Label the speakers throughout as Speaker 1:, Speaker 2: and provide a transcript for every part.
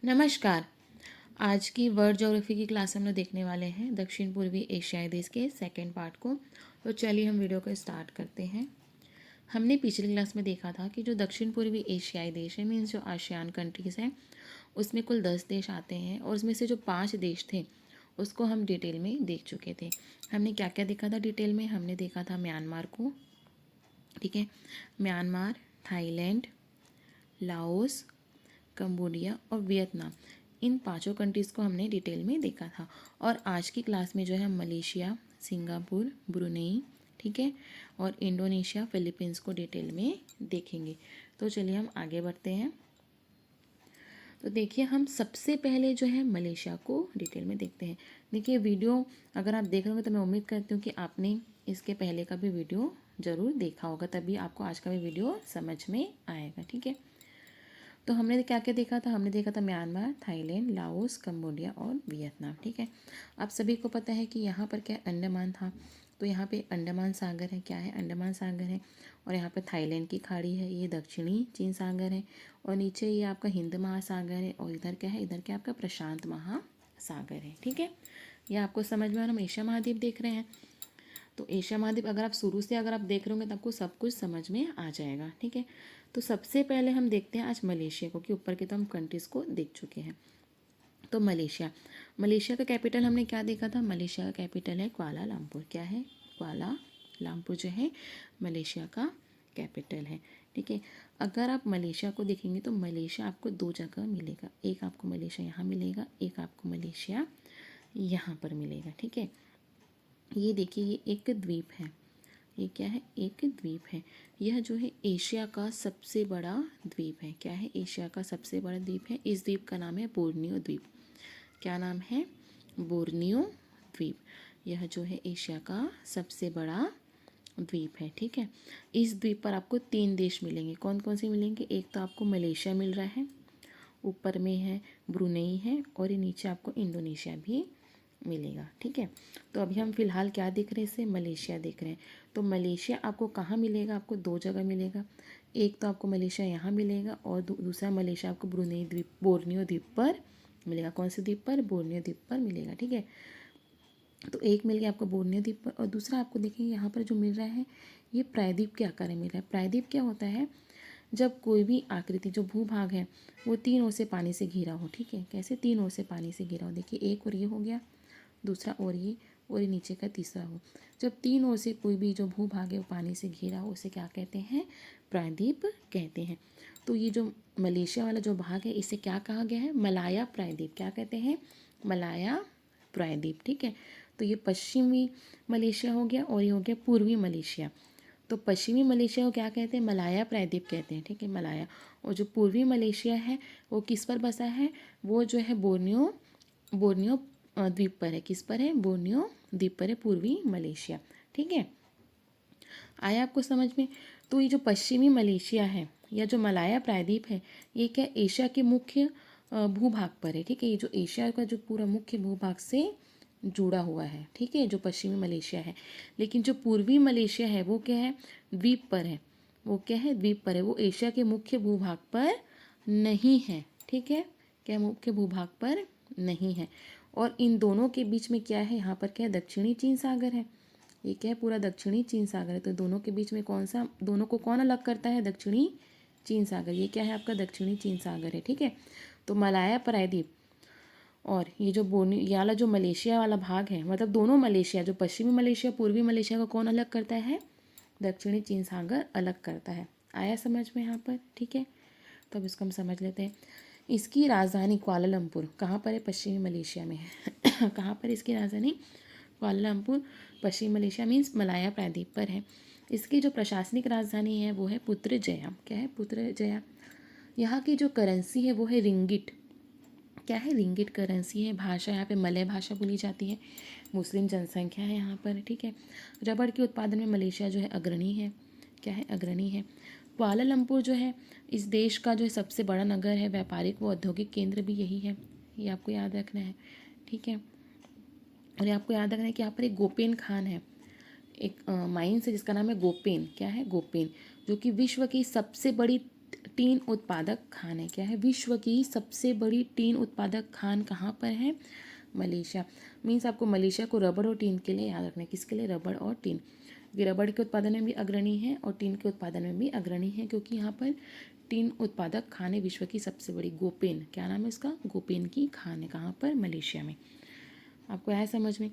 Speaker 1: नमस्कार। आज की वर्ल्ड ज्योग्राफी की क्लास हम लोग देखने वाले हैं दक्षिण पूर्वी एशियाई देश के सेकंड पार्ट को। तो चलिए हम वीडियो को स्टार्ट करते हैं। हमने पिछली क्लास में देखा था कि जो दक्षिण पूर्वी एशियाई देश है मीन्स जो आसियान कंट्रीज़ हैं उसमें कुल 10 देश आते हैं और उसमें से जो 5 देश थे उसको हम डिटेल में देख चुके थे। हमने क्या क्या देखा था डिटेल में? हमने देखा था म्यांमार को, ठीक है, म्यांमार, थाईलैंड, लाओस, कंबोडिया और वियतनाम, इन पांचों कंट्रीज़ को हमने डिटेल में देखा था। और आज की क्लास में जो है मलेशिया, सिंगापुर, ब्रुनेई, ठीक है, और इंडोनेशिया, फिलीपींस को डिटेल में देखेंगे। तो चलिए हम आगे बढ़ते हैं। तो देखिए हम सबसे पहले जो है मलेशिया को डिटेल में देखते हैं। देखिए वीडियो अगर आप देख रहे होंगे तो मैं उम्मीद करती हूँ कि आपने इसके पहले का भी वीडियो ज़रूर देखा होगा, तभी आपको आज का भी वीडियो समझ में आएगा, ठीक है। तो हमने क्या क्या देखा था? हमने देखा था म्यांमार, थाईलैंड, लाओस, कंबोडिया और वियतनाम, ठीक है। आप सभी को पता है कि यहाँ पर क्या अंडमान था, तो यहाँ पे अंडमान सागर है, क्या है, अंडमान सागर है। और यहाँ पे थाईलैंड की खाड़ी है, ये दक्षिणी चीन सागर है। और नीचे ये आपका हिंद महासागर है और इधर क्या है, इधर क्या आपका प्रशांत महासागर है, ठीक है। यह आपको समझ में, और हम एशिया महाद्वीप देख रहे हैं। तो एशिया महाद्वीप अगर आप शुरू से अगर आप देख रहे होंगे तो आपको सब कुछ समझ में आ जाएगा, ठीक है। तो सबसे पहले हम देखते हैं आज मलेशिया को, कि ऊपर के तो हम कंट्रीज़ को देख चुके हैं। तो मलेशिया, मलेशिया का कैपिटल हमने क्या देखा था? मलेशिया का कैपिटल है कुआलालंपुर। क्या है? कुआलालंपुर जो है मलेशिया का कैपिटल है, ठीक है। अगर आप मलेशिया को देखेंगे तो मलेशिया आपको दो जगह मिलेगा, एक आपको मलेशिया यहाँ मिलेगा, एक आपको मलेशिया यहाँ पर मिलेगा, ठीक है। ये देखिए ये एक द्वीप है, ये क्या है, एक द्वीप है। यह जो है एशिया का सबसे बड़ा द्वीप है। क्या है? एशिया का सबसे बड़ा द्वीप है। इस द्वीप का नाम है बोर्नियो द्वीप। क्या नाम है? बोर्नियो द्वीप। यह जो है एशिया का सबसे बड़ा द्वीप है, ठीक है। इस द्वीप पर आपको 3 देश मिलेंगे। कौन कौन से मिलेंगे? एक तो आपको मलेशिया मिल रहा है, ऊपर में है ब्रुनेई है, और ये नीचे आपको इंडोनेशिया भी मिलेगा, ठीक है। तो अभी हम फिलहाल क्या देख रहे हैं? इसे मलेशिया देख रहे हैं। तो मलेशिया आपको कहाँ मिलेगा? आपको दो जगह मिलेगा। एक तो आपको मलेशिया यहाँ मिलेगा और दूसरा मलेशिया आपको ब्रुनेई द्वीप, बोर्नियो द्वीप पर मिलेगा। कौन से द्वीप पर? बोर्नियो द्वीप पर मिलेगा, ठीक है। तो एक मिल गया आपको बोर्नियो द्वीप पर, और दूसरा आपको देखेंगे यहाँ पर जो मिल रहा है ये प्रायद्वीप के आकार में मिल रहा है। प्रायद्वीप क्या होता है? जब कोई भी आकृति, जो भूभाग है वो 3 ओर से पानी से घिरा हो, ठीक है। कैसे? 3 ओर से पानी से घिरा हो। देखिए एक और ये हो गया, दूसरा और ये नीचे का तीसरा हो। जब 3 ओर से कोई भी जो भूभाग है वो पानी से घिरा हो, उसे क्या कहते हैं? प्रायद्वीप कहते हैं। तो ये जो मलेशिया वाला जो भाग है इसे क्या कहा गया है? मलाया प्रायद्वीप। क्या कहते हैं? मलाया प्रायद्वीप, ठीक है। तो ये पश्चिमी मलेशिया हो गया और ये हो गया पूर्वी मलेशिया। तो पश्चिमी मलेशिया को क्या कहते हैं? मलाया प्रायद्वीप कहते हैं, ठीक है, मलाया। और जो पूर्वी मलेशिया है वो किस पर बसा है? वो जो है बोर्नियो बोर्नियो द्वीप पर है। किस पर है? बोर्नियो द्वीप पर है पूर्वी मलेशिया, ठीक है। आया आपको समझ में? तो ये जो पश्चिमी मलेशिया है या जो मलाया प्रायद्वीप है ये क्या एशिया के मुख्य भूभाग पर है, ठीक है। ये जो एशिया का जो पूरा मुख्य भूभाग से जुड़ा हुआ है, ठीक है, जो पश्चिमी मलेशिया है। लेकिन जो पूर्वी मलेशिया है वो क्या है? द्वीप पर है। वो क्या है? द्वीप पर है। वो एशिया के मुख्य भूभाग पर नहीं है, ठीक है। क्या मुख्य भूभाग पर नहीं है। और इन दोनों के बीच में क्या है? यहाँ पर क्या है? दक्षिणी चीन सागर है। ये क्या है? पूरा दक्षिणी चीन सागर है। तो दोनों के बीच में कौन सा, दोनों को कौन अलग करता है? दक्षिणी चीन सागर। ये क्या है? आपका दक्षिणी चीन सागर है, ठीक है। तो मलाया प्रायद्वीप और ये जो बोर्नियो, ये वाला जो मलेशिया वाला भाग है, मतलब दोनों मलेशिया, जो पश्चिमी मलेशिया पूर्वी मलेशिया को कौन अलग करता है? दक्षिणी चीन सागर अलग करता है। आया समझ में यहाँ पर, ठीक है। तो अब इसको हम समझ लेते हैं। इसकी राजधानी कुआलालंपुर कहाँ पर है? पश्चिमी मलेशिया में है। कहाँ पर इसकी राजधानी? कुआलालंपुर, पश्चिमी मलेशिया मीन्स मलाया प्रायद्वीप पर है। इसकी जो प्रशासनिक राजधानी है वो है पुत्रजया। क्या है? पुत्रजया। यहाँ की जो करेंसी है वो है रिंगिट। क्या है? रिंगिट करेंसी है। भाषा यहाँ पे मलय भाषा बोली जाती है। मुस्लिम जनसंख्या है यहाँ पर, ठीक है। रबड़ के उत्पादन में मलेशिया जो है अग्रणी है। क्या है? अग्रणी है। कुआलालंपुर जो है इस देश का जो है सबसे बड़ा नगर है। व्यापारिक व औद्योगिक केंद्र भी यही है। ये आपको याद रखना है, ठीक है। और ये आपको याद रखना है कि यहाँ पर एक गोपेन खान है, एक माइंस है जिसका नाम है गोपेन। क्या है? गोपेन, जो कि विश्व की सबसे बड़ी टीन उत्पादक खान है। क्या है? विश्व की सबसे बड़ी टीन उत्पादक खान कहाँ पर है? मलेशिया। मीन्स आपको मलेशिया को रबड़ और टीन के लिए याद रखना है। किसके लिए? रबड़ और टीन। ये रबड़ के उत्पादन में भी अग्रणी है और टीन के उत्पादन में भी अग्रणी है, क्योंकि यहाँ पर टीन उत्पादक खान है विश्व की सबसे बड़ी। गोपेन, क्या नाम है इसका? गोपेन की खान है। कहाँ पर? मलेशिया में। आपको आया समझ में?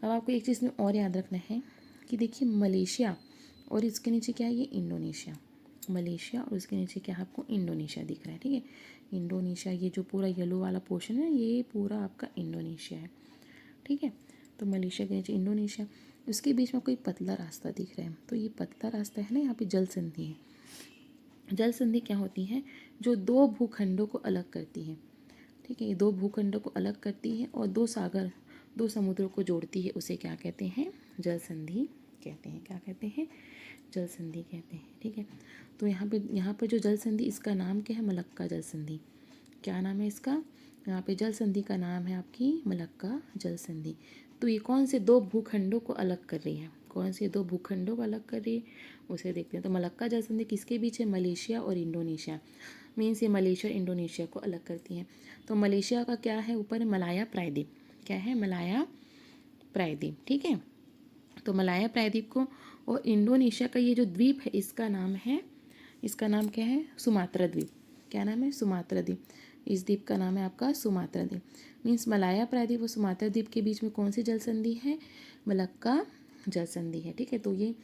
Speaker 1: अब आपको एक चीज़ में और याद रखना है कि देखिए मलेशिया और इसके नीचे क्या है? ये इंडोनेशिया। मलेशिया और उसके नीचे क्या है? आपको इंडोनेशिया दिख रहा है। ठीक है, इंडोनेशिया, ये जो पूरा येलो वाला पोर्शन है ये पूरा आपका इंडोनेशिया है। ठीक है, तो मलेशिया के नीचे इंडोनेशिया, उसके बीच में कोई पतला रास्ता दिख रहा है। तो ये पतला रास्ता है ना, यहाँ पे जल संधि है। जल संधि क्या होती है? जो दो भूखंडों को अलग करती है। ठीक है, ये दो भूखंडों को अलग करती है और दो समुद्रों को जोड़ती है। उसे क्या कहते हैं? जल संधि कहते हैं। क्या कहते हैं? जल संधि कहते हैं। ठीक है, तो यहाँ पर जो जल संधि, इसका नाम क्या है? मलक्का जल संधि। क्या नाम है इसका? यहाँ पे जल संधि का नाम है आपकी मलक्का जल संधि। तो ये कौन से दो भूखंडों को अलग कर रही है? कौन से दो भूखंडों को अलग कर रही है उसे देखते हैं। तो मलक्का जल संधि किसके बीच है? मलेशिया और इंडोनेशिया। मीन्स ये मलेशिया और इंडोनेशिया को अलग करती हैं। तो मलेशिया का क्या है? ऊपर मलाया प्रायद्वीप। क्या है? मलाया प्रायद्वीप। ठीक है, तो मलाया प्रायद्वीप को, और इंडोनेशिया का ये जो द्वीप है इसका नाम क्या है? सुमात्रा द्वीप। क्या नाम है? सुमात्रा द्वीप। इस द्वीप का नाम है आपका सुमात्रा द्वीप। मीन्स मलाया प्रायद्वीप और सुमात्रा द्वीप के बीच में कौन सी जल संधि है? मलक्का जल संधि है। ठीक है, तो ये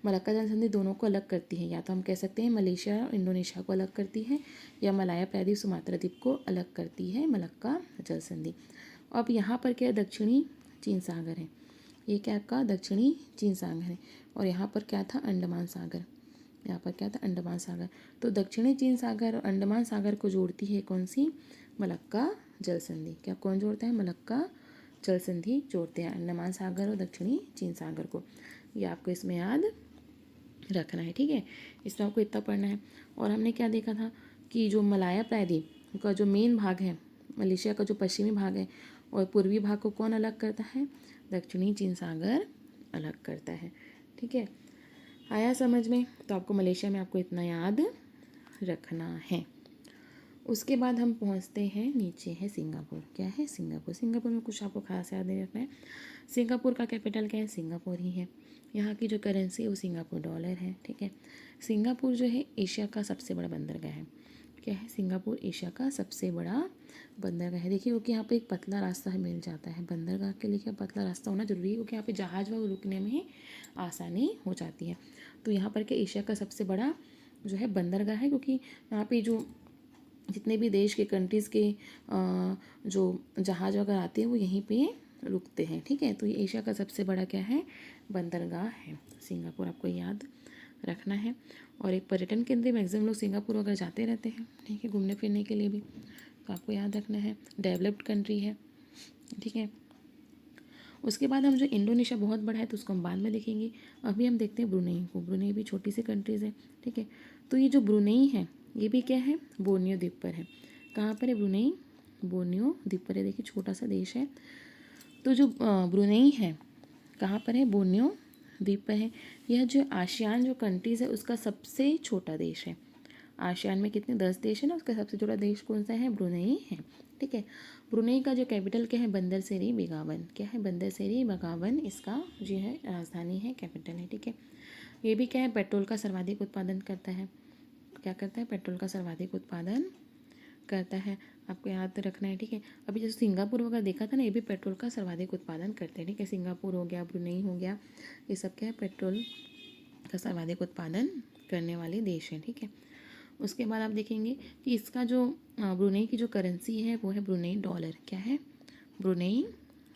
Speaker 1: मलक्का जल संधि दोनों को अलग करती है। या तो हम कह सकते हैं मलेशिया और इंडोनेशिया को अलग करती है, या मलाया प्रायद्वीप सुमात्रा द्वीप को अलग करती है मलक्का जल संधि। अब यहाँ पर क्या है? दक्षिणी चीन सागर है। ये क्या आपका? दक्षिणी चीन सागर है। और यहाँ पर क्या था? अंडमान सागर। यहाँ पर क्या था? अंडमान सागर। तो दक्षिणी चीन सागर और अंडमान सागर को जोड़ती है कौन सी? मलक्का जल संधि। क्या कौन जोड़ता है? मलक्का जल संधि जोड़ते हैं अंडमान सागर और दक्षिणी चीन सागर को। ये आपको इसमें याद रखना है। ठीक है, इसमें आपको इतना पढ़ना है। और हमने क्या देखा था कि जो मलाया प्रायद्वीप का जो मेन भाग है, मलेशिया का जो पश्चिमी भाग है और पूर्वी भाग को कौन अलग करता है? दक्षिणी चीन सागर अलग करता है। ठीक है, आया समझ में? तो आपको मलेशिया में आपको इतना याद रखना है। उसके बाद हम पहुंचते हैं, नीचे है सिंगापुर। क्या है? सिंगापुर। सिंगापुर में कुछ आपको खास याद नहीं रखना है। सिंगापुर का कैपिटल क्या है? सिंगापुर ही है। यहाँ की जो करेंसी है वो सिंगापुर डॉलर है। ठीक है, सिंगापुर जो है एशिया का सबसे बड़ा बंदरगाह है। क्या है? सिंगापुर एशिया का सबसे बड़ा बंदरगाह है। देखिए, क्योंकि यहाँ पे एक पतला रास्ता मिल जाता है। बंदरगाह के लिए क्या पतला रास्ता होना जरूरी है, क्योंकि यहाँ पे जहाज वह रुकने में ही आसानी हो जाती है। तो यहाँ पर क्या एशिया का सबसे बड़ा जो है बंदरगाह है, क्योंकि यहाँ पे जो जितने भी देश के कंट्रीज़ के जो जहाज वगैरह आते हैं वो यहीं पे रुकते हैं। ठीक है, तो ये एशिया का सबसे बड़ा क्या है? बंदरगाह है सिंगापुर। आपको याद रखना है। और एक पर्यटन केंद्र, मैक्सिमम लोग सिंगापुर वगैरह जाते रहते हैं। ठीक है, घूमने फिरने के लिए भी, तो आपको याद रखना है। डेवलप्ड कंट्री है। ठीक है, उसके बाद हम जो इंडोनेशिया बहुत बड़ा है तो उसको हम बाद में देखेंगे। अभी हम देखते हैं ब्रुनेई को। ब्रुनेई भी छोटी सी कंट्रीज़ है। ठीक है, तो ये जो ब्रुनेई है ये भी क्या है? बोर्नियो द्वीप पर है। कहाँ पर है ब्रुनेई? बोर्नियो द्वीप पर है। देखिए, छोटा सा देश है। तो जो ब्रुनेई है कहाँ पर है? बोर्नियो द्वीप पर है। यह जो आसियान जो कंट्रीज़ है उसका सबसे छोटा देश है। आसियान में कितने 10 देश है ना, उसका सबसे छोटा देश कौन सा है? ब्रुनेई है। ठीक है, ब्रुनेई का जो कैपिटल क्या है? बंदर सेरी बेगावन। क्या है? बंदर सेरी बेगावन इसका जो है राजधानी है, कैपिटल है। ठीक है, ये भी क्या है? पेट्रोल का सर्वाधिक उत्पादन करता है। क्या करता है? पेट्रोल का सर्वाधिक उत्पादन करता है। आपको याद रखना है। ठीक है, अभी जैसे सिंगापुर वगैरह देखा था ना, ये भी पेट्रोल का सर्वाधिक उत्पादन करते हैं। ठीक है, सिंगापुर हो गया, ब्रुनेई हो गया, ये सब क्या है? पेट्रोल का सर्वाधिक उत्पादन करने वाले देश हैं। ठीक है, उसके बाद आप देखेंगे कि इसका जो ब्रुनेई की जो करेंसी है वो है ब्रुनेई डॉलर। क्या है? Brunei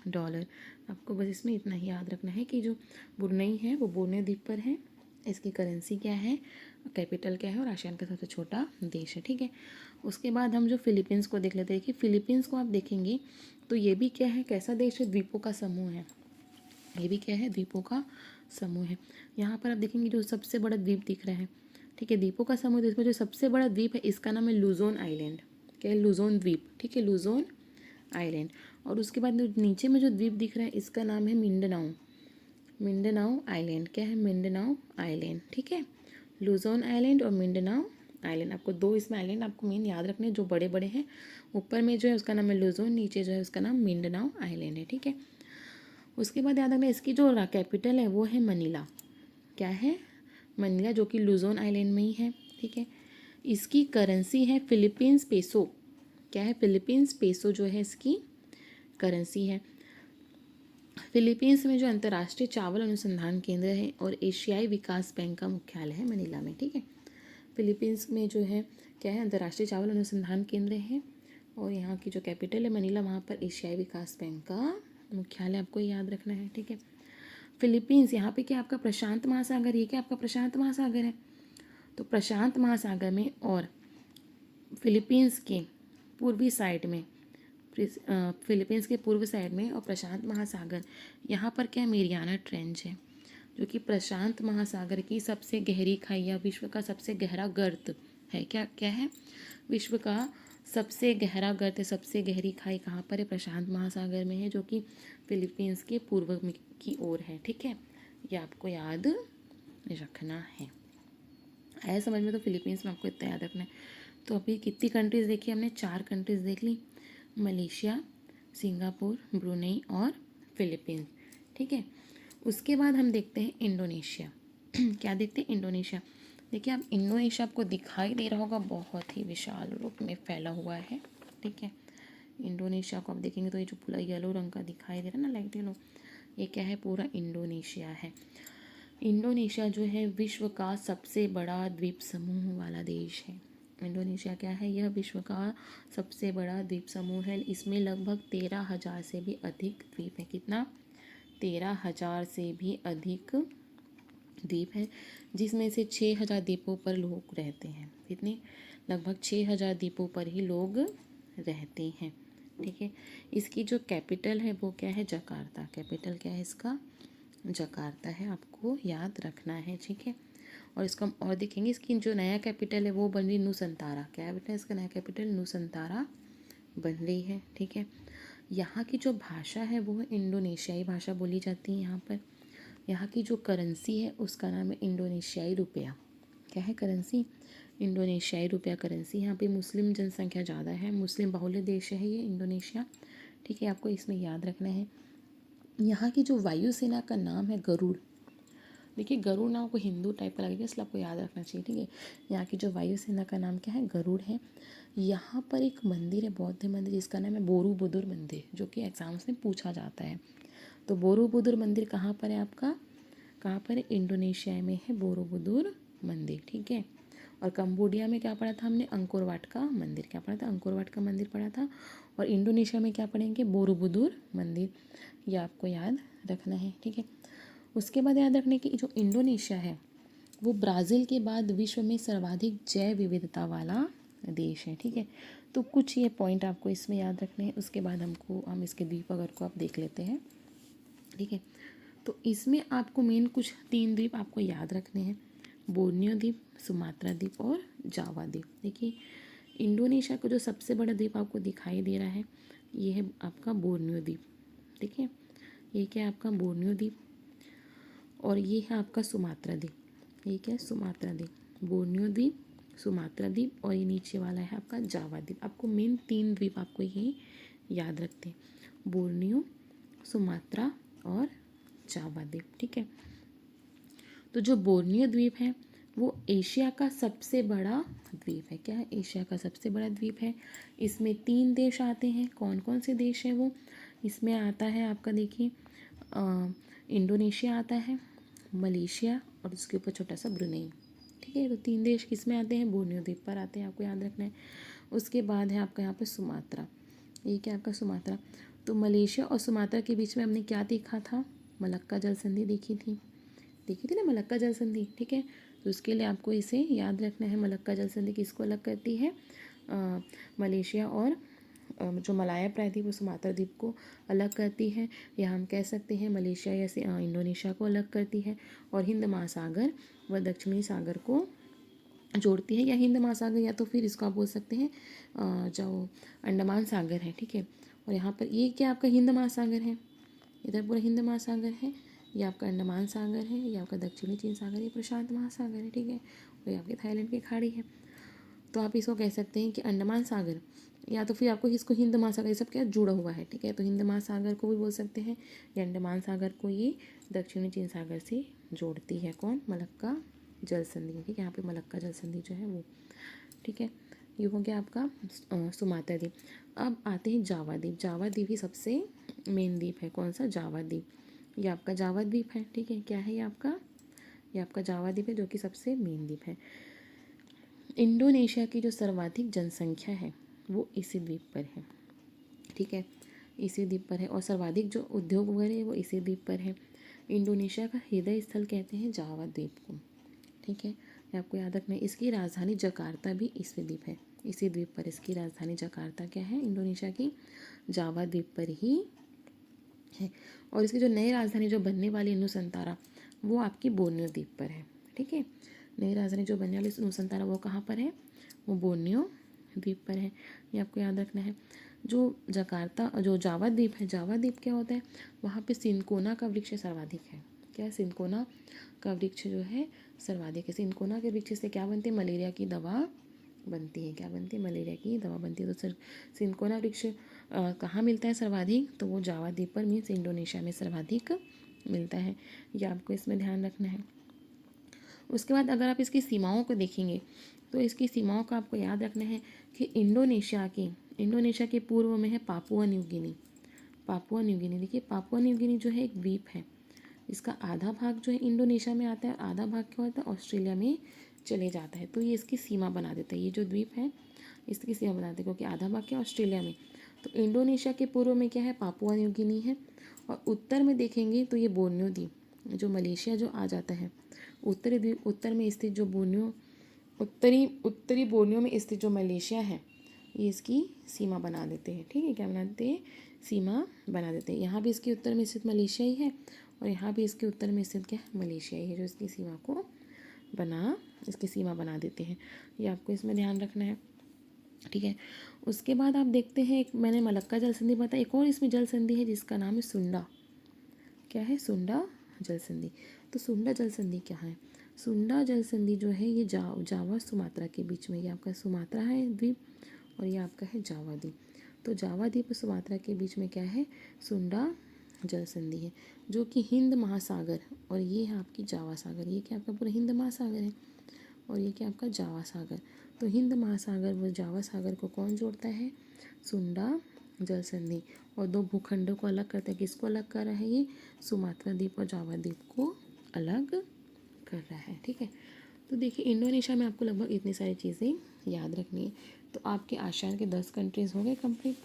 Speaker 1: dollar. आपको बस इसमें इतना ही याद रखना है कि जो ब्रुनेई है वो बोर्नियो द्वीप पर है। इसकी करेंसी क्या है? कैपिटल क्या है? और आसियान का सबसे छोटा देश है। ठीक है, उसके बाद हम जो फिलीपींस को देख लेते हैं कि फिलीपींस को आप देखेंगे तो ये भी क्या है? कैसा देश है? द्वीपों का समूह है। ये भी क्या है? द्वीपों का समूह है। यहाँ पर आप देखेंगे जो सबसे बड़ा द्वीप दिख रहा है। ठीक है, द्वीपों का समूह, इसमें जो सबसे बड़ा द्वीप है इसका नाम है लुजोन आइलैंड। क्या है? लुजोन द्वीप। ठीक है, लुजोन आइलैंड। और उसके बाद नीचे में जो द्वीप दिख रहा है इसका नाम है मिंडनाओ। Mindanao island. क्या है? Mindanao island. ठीक है, लुजोन आइलैंड और मिंडनाओ आइलैंड। आपको 2 इसमें आइलैंड आपको मेन याद रखने हैं जो बड़े बड़े हैं। ऊपर में जो है उसका नाम है लुजोन, नीचे जो है उसका नाम मिंडनाओ आइलैंड है, ठीक है। उसके बाद याद रखना इसकी जो कैपिटल है वो है मनीला। क्या है? मनीला, जो कि लुजोन आइलैंड में ही है, ठीक है। इसकी करेंसी है फिलीपींस पेसो। क्या है? फिलीपींस पेसो जो है इसकी करेंसी है। फिलीपींस में जो अंतर्राष्ट्रीय चावल अनुसंधान केंद्र है और एशियाई विकास बैंक का मुख्यालय है मनीला में, ठीक है। फिलीपींस में जो है क्या है? अंतर्राष्ट्रीय चावल अनुसंधान केंद्र है और यहाँ की जो कैपिटल है मनीला, वहाँ पर एशियाई विकास बैंक का मुख्यालय आपको याद रखना है, ठीक है। फिलीपींस यहाँ पे क्या आपका प्रशांत महासागर, ये क्या आपका प्रशांत महासागर है। तो प्रशांत महासागर में और फिलीपींस के पूर्वी साइड में, फिलीपींस के पूर्व साइड में और प्रशांत महासागर, यहाँ पर क्या मेरियाना ट्रेंच है जो कि प्रशांत महासागर की सबसे गहरी खाई या विश्व का सबसे गहरा गर्त है। क्या क्या है? विश्व का सबसे गहरा गर्त है, सबसे गहरी खाई कहाँ पर है? प्रशांत महासागर में है, जो कि फिलीपींस के पूर्व की ओर है, ठीक है। ये आपको याद रखना है। आया समझ में? तो फिलीपींस में आपको इतना याद रखना है। तो अभी कितनी कंट्रीज़ देखी हमने? 4 कंट्रीज़ देख ली, मलेशिया, सिंगापुर, ब्रुनेई और फिलीपींस, ठीक है। उसके बाद हम देखते हैं इंडोनेशिया। क्या देखते हैं? इंडोनेशिया। देखिए, आप इंडोनेशिया आपको दिखाई दे रहा होगा, बहुत ही विशाल रूप में फैला हुआ है, ठीक है। इंडोनेशिया को आप देखेंगे तो ये जो पूरा येलो रंग का दिखाई दे रहा है ना, लाइट येलो, ये क्या है? पूरा इंडोनेशिया है। इंडोनेशिया जो है विश्व का सबसे बड़ा द्वीप समूह वाला देश है। इंडोनेशिया क्या है? यह विश्व का सबसे बड़ा द्वीप समूह है। इसमें लगभग 13,000 से भी अधिक द्वीप है। कितना? 13,000 से भी अधिक द्वीप है, जिसमें से 6,000 द्वीपों पर लोग रहते हैं। कितने? लगभग 6,000 द्वीपों पर ही लोग रहते हैं, ठीक है। इसकी जो कैपिटल है वो क्या है? जकार्ता। कैपिटल क्या है इसका? जकार्ता है, आपको याद रखना है, ठीक है। और इसको हम और देखेंगे, इसकी जो नया कैपिटल है वो बन रही नुसंतारा। क्या है बेटा इसका नया कैपिटल? नुसंतारा बन रही है, ठीक है। यहाँ की जो भाषा है वो इंडोनेशियाई भाषा बोली जाती है यहाँ पर। यहाँ की जो करेंसी है उसका नाम है इंडोनेशियाई रुपया। क्या है करेंसी? इंडोनेशियाई रुपया करेंसी। यहाँ पे मुस्लिम जनसंख्या ज़्यादा है, मुस्लिम बाहुल्य देश है ये इंडोनेशिया, ठीक है। आपको इसमें याद रखना है। यहाँ की जो वायुसेना का नाम है गरुड़। देखिए, गरुड़ नाम को हिंदू टाइप का लगेगा, इसलिए आपको याद रखना चाहिए, ठीक है। यहाँ की जो वायुसेना का नाम क्या है? गरुड़ है। यहाँ पर एक मंदिर है, बौद्ध मंदिर, जिसका नाम है बोरोबुदुर मंदिर, जो कि एग्जाम्स में पूछा जाता है। तो बोरोबुदुर मंदिर कहाँ पर है आपका? कहाँ पर है? इंडोनेशिया में है बोरोबुदुर मंदिर, ठीक है। और कंबोडिया में क्या पढ़ा था हमने? अंकोर वाट का मंदिर। क्या पढ़ा था? अंकोर वाट का मंदिर पढ़ा था। और इंडोनेशिया में क्या पढ़ेंगे? बोरोबुदुर मंदिर। ये आपको याद रखना है, ठीक है। उसके बाद याद रखने की, जो इंडोनेशिया है वो ब्राज़ील के बाद विश्व में सर्वाधिक जैव विविधता वाला देश है, ठीक है। तो कुछ ये पॉइंट आपको इसमें याद रखने हैं। उसके बाद हम इसके द्वीप अगर को आप देख लेते हैं, ठीक है। तो इसमें आपको मेन कुछ 3 द्वीप आपको याद रखने हैं, बोर्नियो द्वीप, सुमात्रा द्वीप और जावा द्वीप। देखिए, इंडोनेशिया का जो सबसे बड़ा द्वीप आपको दिखाई दे रहा है ये है आपका बोर्नियो द्वीप, ठीक है। ये क्या है? आपका बोर्नियो द्वीप। और ये है आपका सुमात्रा द्वीप। ये क्या है? सुमात्रा द्वीप। बोर्नियो द्वीप, सुमात्रा द्वीप और ये नीचे वाला है आपका जावा द्वीप। आपको मेन 3 द्वीप आपको ये याद रखते हैं, बोर्नियो, सुमात्रा और जावा द्वीप, ठीक है। तो जो बोर्नियो द्वीप है वो एशिया का सबसे बड़ा द्वीप है। क्या है? एशिया का सबसे बड़ा द्वीप है। इसमें 3 देश आते हैं। कौन कौन से देश है वो? इसमें आता है आपका, देखिए, इंडोनेशिया आता है, मलेशिया और उसके ऊपर छोटा सा ब्रुनेई, ठीक है। तो 3 देश किस में आते हैं? बोर्नियो द्वीप पर आते हैं, आपको याद रखना है। उसके बाद है आपका यहाँ पर सुमात्रा। ये क्या आपका? सुमात्रा। तो मलेशिया और सुमात्रा के बीच में हमने क्या देखा था? मलक्का जल संधि देखी थी ना, मलक्का जल संधि, ठीक है। तो उसके लिए आपको इसे याद रखना है। मलक्का जल संधि किसको अलग करती है? मलेशिया और जो मलाया प्रायद्वीप और सुमात्रा द्वीप को अलग करती है, या हम कह सकते हैं मलेशिया या इंडोनेशिया को अलग करती है। और हिंद महासागर व दक्षिणी सागर को जोड़ती है, या हिंद महासागर, या तो फिर इसको आप बोल सकते हैं जो अंडमान सागर है, ठीक है। और यहाँ पर ये क्या आपका? हिंद महासागर है, इधर पूरा हिंद महासागर है। ये आपका अंडमान सागर है, ये आपका दक्षिणी चीन सागर, ये प्रशांत महासागर है, ठीक है। और ये आपके थाईलैंड की खाड़ी है। तो आप इसको कह सकते हैं कि अंडमान सागर, या तो फिर आपको इसको हिंद महासागर, ये सब क्या जुड़ा हुआ है, ठीक है। तो हिंद महासागर को भी बोल सकते हैं, या अंडमान सागर को ये दक्षिणी चीन सागर से जोड़ती है कौन, मलक्का जल संधि, ठीक है। यहाँ पे मलक्का जल संधि जो है वो, ठीक है। ये हो गया आपका सुमात्रा द्वीप। अब आते हैं जावा द्वीप। जावा द्वीप ही सबसे मेन द्वीप है, कौन सा, जावा द्वीप। ये आपका जावा द्वीप है, ठीक है। क्या है ये आपका जावा द्वीप है, जो कि सबसे मेन द्वीप है। इंडोनेशिया की जो सर्वाधिक जनसंख्या है वो इसी द्वीप पर है, ठीक है, इसी द्वीप पर है। और सर्वाधिक जो उद्योग वगैरह है वो इसी द्वीप पर है। इंडोनेशिया का हृदय स्थल कहते हैं जावा द्वीप को, ठीक है। ये आपको याद रखना है। इसकी राजधानी जकार्ता भी इसी द्वीप है, इसी द्वीप पर इसकी राजधानी जकार्ता क्या है, इंडोनेशिया की, जावा द्वीप पर ही है। और इसकी जो नई राजधानी जो बनने वाली नुसंतारा, वो आपकी बोर्नियो द्वीप पर है, ठीक है। नई राजधानी जो बनने वाली नुसंतारा वो कहाँ पर है, वो बोर्नियो द्वीप पर है। ये आपको याद रखना है। जो जकार्ता, जो जावा द्वीप है, जावा द्वीप क्या होता है, वहाँ पे सिनकोना का वृक्ष सर्वाधिक है। क्या है, सिनकोना का वृक्ष जो है सर्वाधिक है। सिनकोना के वृक्ष से क्या बनती है, मलेरिया की दवा बनती है। क्या बनती है, मलेरिया की दवा बनती है। तो सर सिनकोना वृक्ष कहाँ मिलता है सर्वाधिक, तो वो जावा द्वीप पर, मीन्स इंडोनेशिया में सर्वाधिक मिलता है। ये आपको इसमें ध्यान रखना है। उसके बाद अगर आप इसकी सीमाओं को देखेंगे तो इसकी सीमाओं का आपको याद रखना है कि इंडोनेशिया के पूर्व में है Papua New Guinea. Papua New Guinea, देखिए पापुआ न्यू गिनी जो है एक द्वीप है। इसका आधा भाग जो है इंडोनेशिया में आता है, आधा भाग क्या होता है, ऑस्ट्रेलिया में चले जाता है। तो ये इसकी सीमा बना देता है, ये जो द्वीप है इसकी सीमा बना देता है, क्योंकि आधा भाग क्या ऑस्ट्रेलिया में। तो इंडोनेशिया के पूर्व में क्या है, पापुआ न्यू गिनी है। और उत्तर में देखेंगे तो ये बोर्नियो द्वीप, जो मलेशिया जो आ जाता है, उत्तरी द्वीप, उत्तर में स्थित जो बोर्नियो, उत्तरी बोर्नियो में स्थित जो मलेशिया है, ये इसकी सीमा बना देते हैं, ठीक है। क्या बना देते हैं, सीमा बना देते हैं। यहाँ भी इसके उत्तर में स्थित मलेशिया ही है, और यहाँ भी इसके उत्तर में स्थित क्या है, मलेशिया ही है, जो इसकी सीमा को इसकी सीमा बना देते हैं। ये आपको इसमें ध्यान रखना है, ठीक है। उसके बाद आप देखते हैं, एक मैंने मलक्का जल संधि बताया, एक और इसमें जल संधि है जिसका नाम है सुंडा। क्या है, सुंडा जल संधि। तो सुंडा जल संधि क्या है, सुंडा जल संधि जो है ये जावा सुमात्रा के बीच में, ये आपका सुमात्रा है द्वीप, और ये आपका है जावा द्वीप। तो जावा द्वीप और सुमात्रा के बीच में क्या है, सुंडा जल संधि है, जो कि हिंद महासागर, और ये है आपकी जावा सागर। ये क्या आपका पूरा हिंद महासागर है, और ये क्या आपका जावा सागर। तो हिंद महासागर व जावा सागर को कौन जोड़ता है, सुंडा जल संधि। और दो भूखंडों को अलग करता है, किसको अलग कर रहा है, ये सुमात्रा द्वीप और जावा द्वीप को अलग कर रहा है, ठीक है। तो देखिए इंडोनेशिया में आपको लगभग इतनी सारी चीज़ें याद रखनी है। तो आपके आसियान के 10 कंट्रीज़ हो गए कंप्लीट।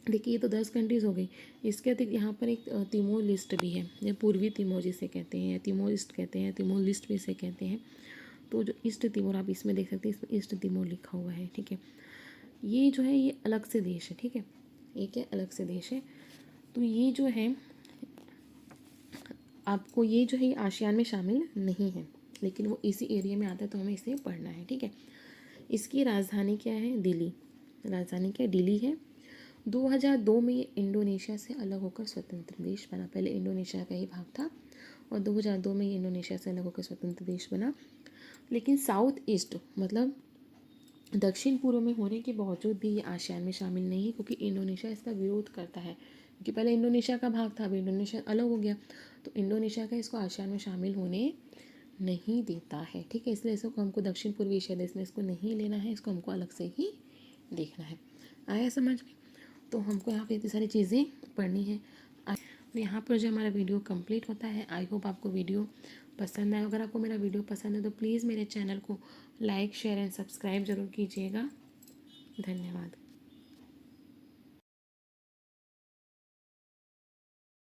Speaker 1: देखिए ये तो 10 कंट्रीज़ हो गई। इसके अतिरिक्त यहाँ पर एक तिमोर लिस्ट भी है, या पूर्वी तिमोर जिसे कहते हैं, या तिमोर लिस्ट कहते हैं, तिमोर लिस्ट भी इसे कहते हैं। तो जो ईस्ट तिमोर आप इसमें देख सकते हैं, इसमें ईस्ट तिमोर लिखा हुआ है, ठीक है। ये जो है ये अलग से देश है, ठीक है, ये क्या अलग से देश है। तो ये जो है आपको, ये जो है ये आसियान में शामिल नहीं है, लेकिन वो इसी एरिया में आता है, तो हमें इसे पढ़ना है, ठीक है। इसकी राजधानी क्या है, दिल्ली। राजधानी क्या है, दिल्ली है। 2002 में ये इंडोनेशिया से अलग होकर स्वतंत्र देश बना। पहले इंडोनेशिया का ही भाग था, और 2002 में ये इंडोनेशिया से अलग होकर स्वतंत्र देश बना। लेकिन साउथ ईस्ट मतलब दक्षिण पूर्व में होने के बावजूद भी ये आसियान में शामिल नहीं है, क्योंकि इंडोनेशिया इसका विरोध करता है, क्योंकि पहले इंडोनेशिया का भाग था, अभी इंडोनेशिया अलग हो गया, तो इंडोनेशिया का इसको आसियान में शामिल होने नहीं देता है, ठीक है। इसलिए इसको हमको दक्षिण पूर्वी एशिया देश में इसको नहीं लेना है, इसको हमको अलग से ही देखना है। आया समझ में। तो हमको यहाँ पे इतनी सारी चीज़ें पढ़नी है। तो यहाँ पर जो हमारा वीडियो कंप्लीट होता है। आई होप आपको वीडियो पसंद आए। अगर आपको मेरा वीडियो पसंद है तो प्लीज़ मेरे चैनल को लाइक शेयर एंड सब्सक्राइब ज़रूर कीजिएगा। धन्यवाद।